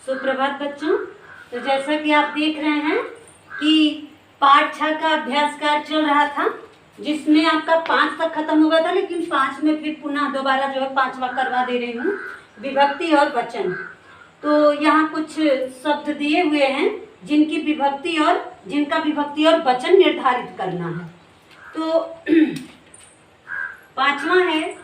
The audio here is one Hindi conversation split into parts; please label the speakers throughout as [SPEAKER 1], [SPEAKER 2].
[SPEAKER 1] सुप्रभात बच्चों। तो जैसा कि आप देख रहे हैं कि पाठ 6 का अभ्यास कार्य चल रहा था, जिसमें आपका 5 तक खत्म हो गया था, लेकिन 5 में फिर पुनः दोबारा जो है 5वां करवा दे रही हूँ, विभक्ति और वचन। तो यहाँ कुछ शब्द दिए हुए हैं जिनका विभक्ति और वचन निर्धारित करना है। तो 5वां है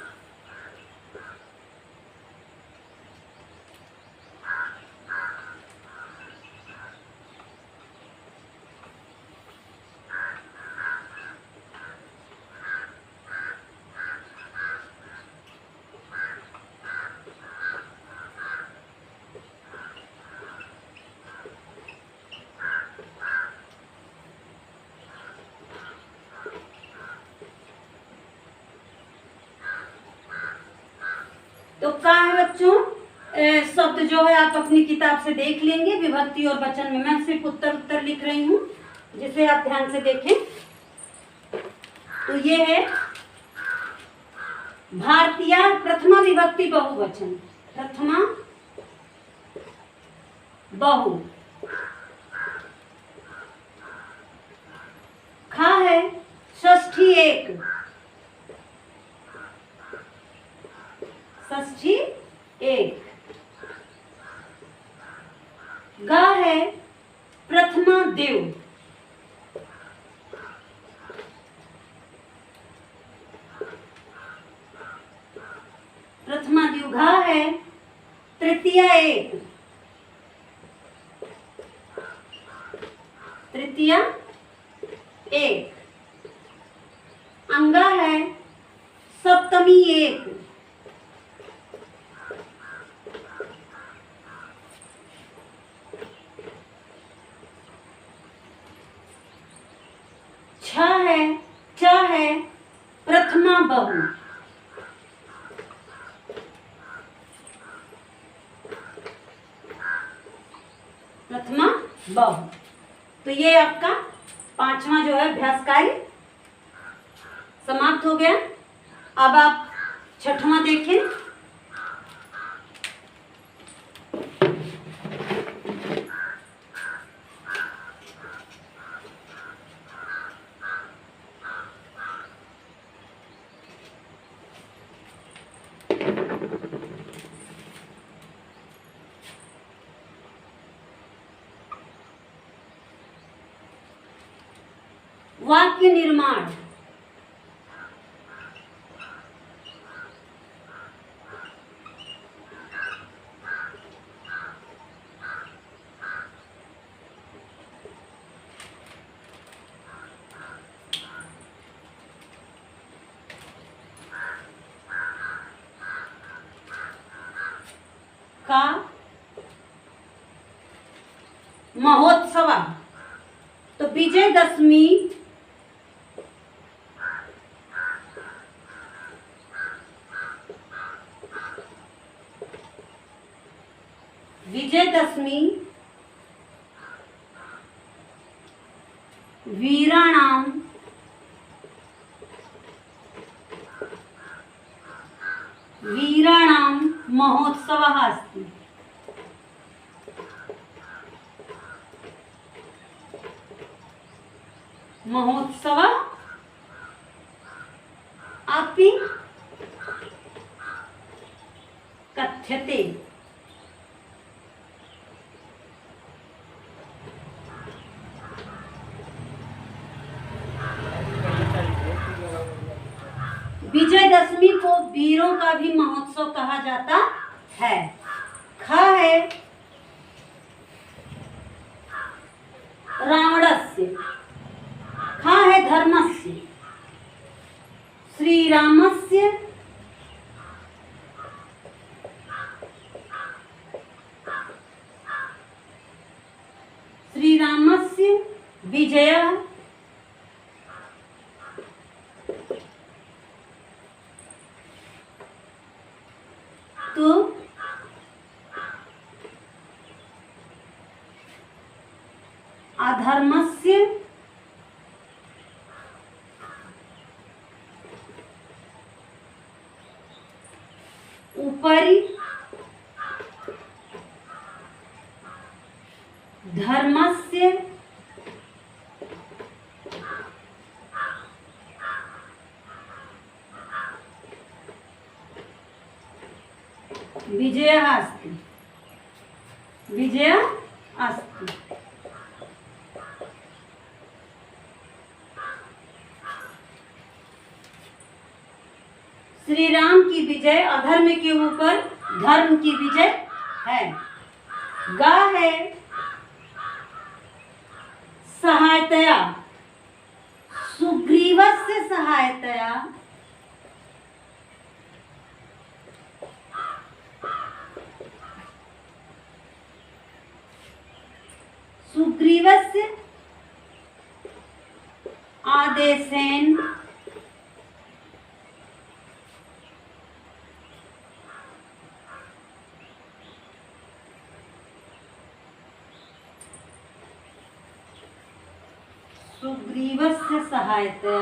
[SPEAKER 1] तो क्या है बच्चों, शब्द जो है आप अपनी किताब से देख लेंगे। विभक्ति और वचन में मैं सिर्फ उत्तर लिख रही हूँ, जिसे आप ध्यान से देखें। तो ये है भारतीय प्रथमा विभक्ति बहुवचन, प्रथमा बहु। खा है षष्ठी एक, षष्ठी एक। गा है प्रथमा देव, प्रथमा देव। घा है तृतीया एक, तृतीया एक। अंगा है सप्तमी एक, छ है प्रथमा बहु, प्रथमा बहु। तो ये आपका 5वां जो है अभ्यास कार्य समाप्त हो गया। अब आप 6वां देखें। वाक्य निर्माण। का महोत्सव। तो विजयदशमी वीराणाम महोत्सवः अस्ति। महोत्सव अपि कथ्यते। विजयदशमी को वीरों का भी महोत्सव कहा जाता है। ख है रावणस्य, ख है धर्मस्य, श्री रामस्य विजयः। तो अधर्मस्य उपरि धर्मस्य विजयः अस्ति, विजय अस्ति। श्री राम की विजय अधर्म के ऊपर धर्म की विजय है। गा है सहायतया, सुग्रीवस्य सहायतया सुग्रीवस्य आदेशेन सुग्रीवस्य सहायतया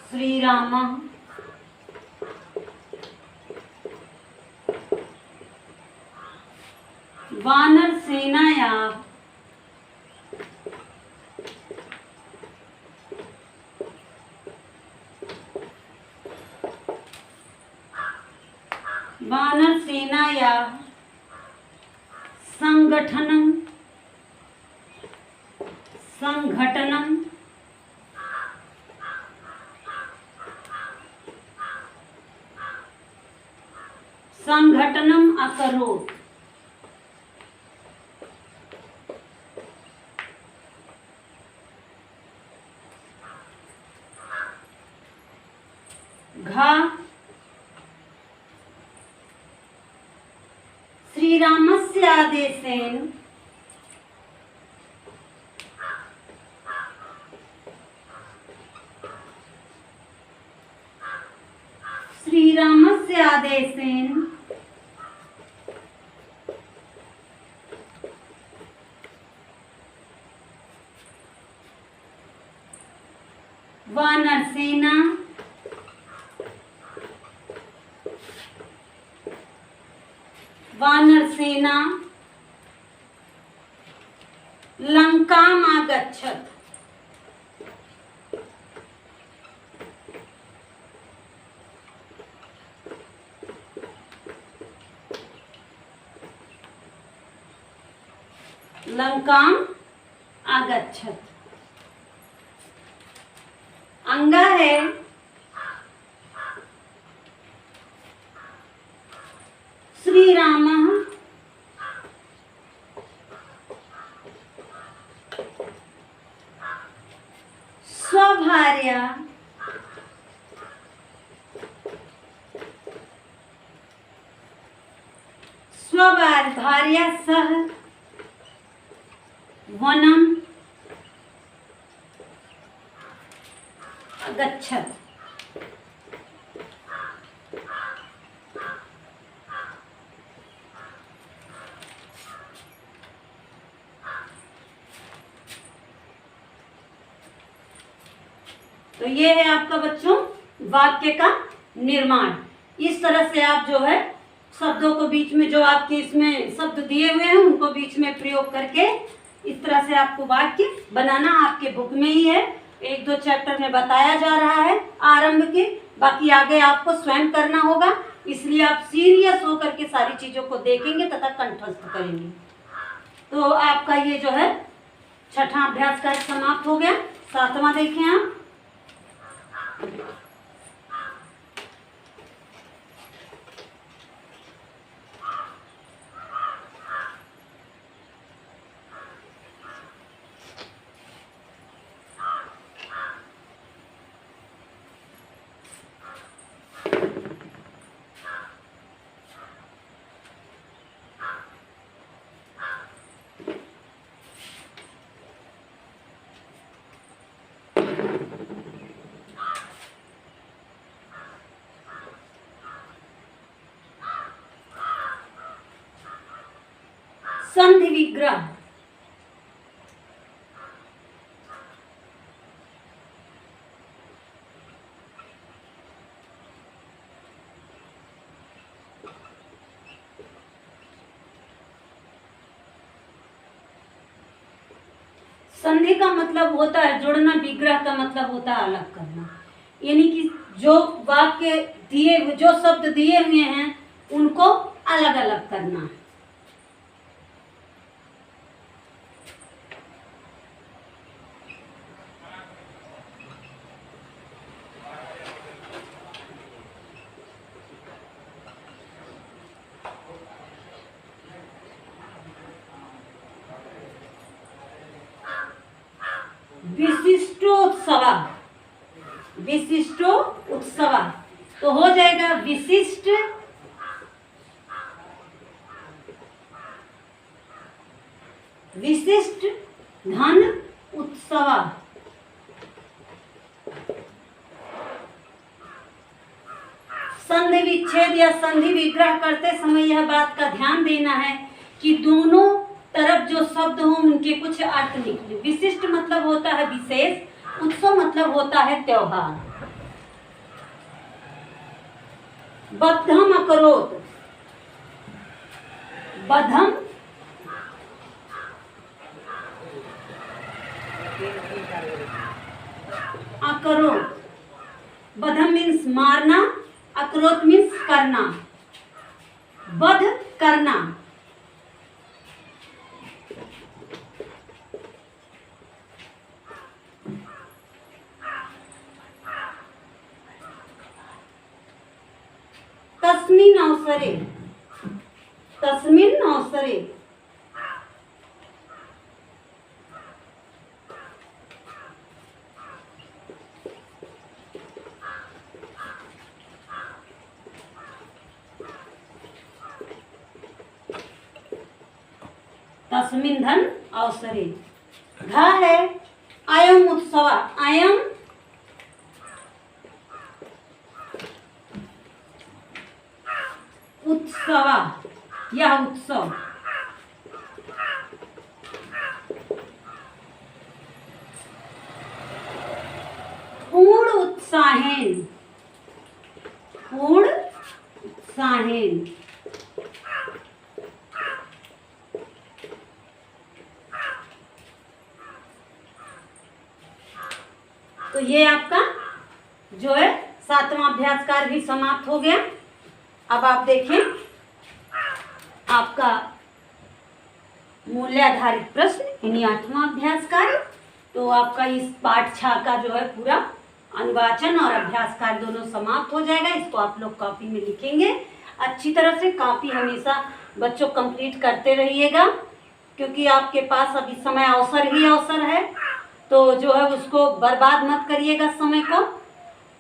[SPEAKER 1] श्रीरामः वानर सेनाया वानर सेनाया संगठनम संघटनम संघटनम अकरोत्। घा श्रीरामस्य आदेशेन श्रीरामस्य आदेशेन वानर सेना लंकाम आगच्छत्। लंकाम आगच्छत्। अंगा है श्रीरामः स्वभार्या भार्या सह वनम अगच्छत्। तो ये है आपका बच्चों वाक्य का निर्माण। इस तरह से आप जो है शब्दों को बीच में जो आपके इसमें शब्द दिए हुए हैं उनको बीच में प्रयोग करके इस तरह से आपको वाक्य बनाना आपके बुक में ही है। 1-2 चैप्टर में बताया जा रहा है आरंभ के, बाकी आगे आपको स्वयं करना होगा। इसलिए आप सीरियस होकर के सारी चीजों को देखेंगे तथा कंठस्थ करेंगे। तो आपका ये जो है 6वां अभ्यास का समाप्त हो गया। 7वां देखें आप। संधि विग्रह। संधि का मतलब होता है जोड़ना, विग्रह का मतलब होता है अलग करना। यानी कि जो वाक्य दिए, जो शब्द दिए हुए हैं उनको अलग अलग करना। विशिष्टोत्सवा, विशिष्टो उत्सवा, तो हो जाएगा विशिष्ट विशिष्ट धन उत्सवा। संधि विच्छेद या संधि विग्रह करते समय यह बात का ध्यान देना है कि दोनों तरफ जो शब्द हो उनके कुछ अर्थ निकले। विशिष्ट मतलब होता है विशेष, उत्सव मतलब होता है त्योहार। बद्धम अकरोत, बद्धम अकरोत, बद्धम मीन्स मारना, अकरोत मीन्स करना, वध करना। तस्मिन अवसरे, तस्मिन अवसरे, तस्मिन धन अवसरे। घ है अयम उत्सव, अयम उत्सव, यह उत्सव। पूर्ण उत्साहेन, पूर्ण उत्साहेन। तो ये आपका जो है 7वां अभ्यास कार्य भी समाप्त हो गया। अब आप देखें आपका मूल्याधारित प्रश्न यानी 8वां अभ्यास कार्य। तो आपका इस पाठ 6 का जो है पूरा अनुवाचन और अभ्यास कार्य दोनों समाप्त हो जाएगा। इसको आप लोग कॉपी में लिखेंगे अच्छी तरह से। कॉपी हमेशा बच्चों कंप्लीट करते रहिएगा, क्योंकि आपके पास अभी समय अवसर ही अवसर है। तो जो है उसको बर्बाद मत करिएगा समय को,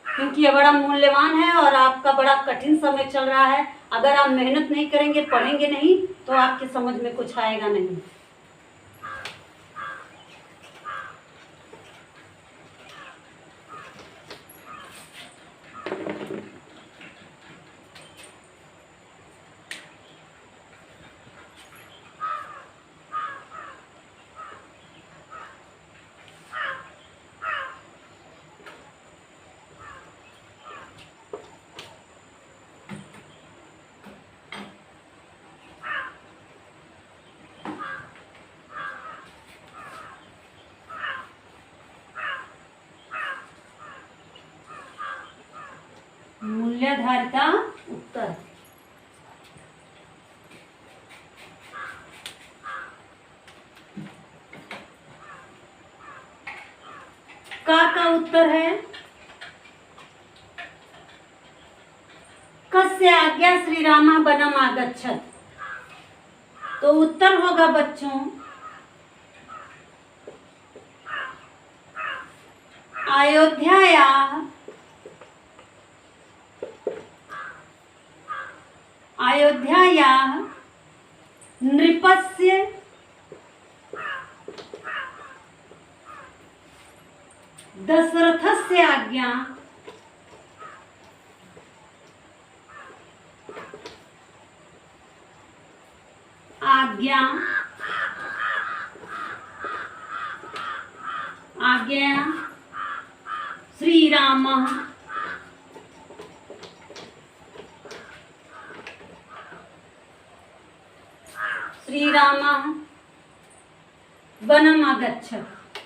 [SPEAKER 1] क्योंकि ये बड़ा मूल्यवान है और आपका बड़ा कठिन समय चल रहा है। अगर आप मेहनत नहीं करेंगे, पढ़ेंगे नहीं, तो आपके समझ में कुछ आएगा नहीं। मूल्याधारिता उत्तर। का उत्तर है कस्य आज्ञा श्री राम वनम आगच्छत। तो उत्तर होगा बच्चों अयोध्यायाः नृपस्य दशरथस्य आज्ञा श्रीरामः वनम आगच्छत्।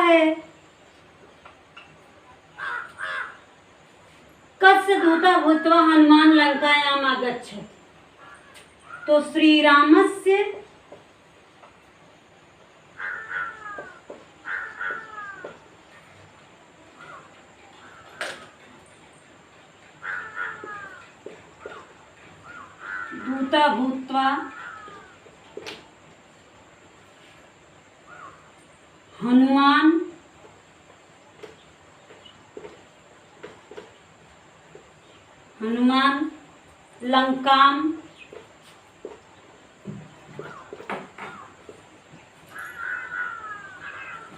[SPEAKER 1] है कस्य दूता भूत्वा हनुमान लंकायाम आगच्छति। तो श्री रामस्य दूता भूत्वा हनुमान लंकाम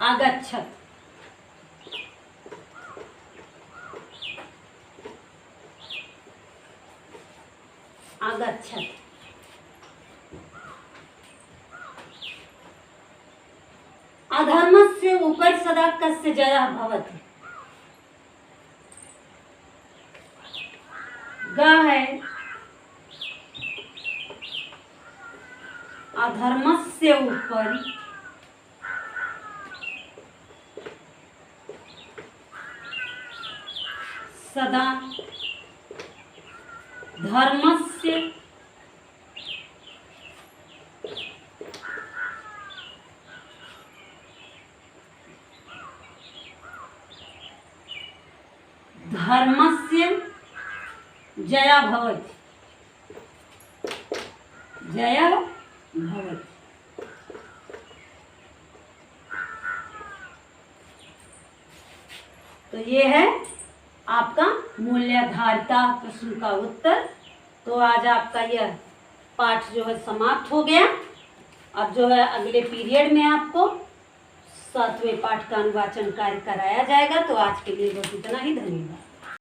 [SPEAKER 1] आगच्छत्। अधर्मस्य उपरि सदा कस्य जयः भवति। ग है अधर्मस्य उपरि सदा धर्मस्य जया भवति। तो ये है आपका मूल्याधारिता प्रश्न का उत्तर। तो आज आपका यह पाठ जो है समाप्त हो गया। अब जो है अगले पीरियड में आपको 7वें पाठ का अनुवाचन कार्य कराया जाएगा। तो आज के लिए बस इतना ही। धन्यवाद।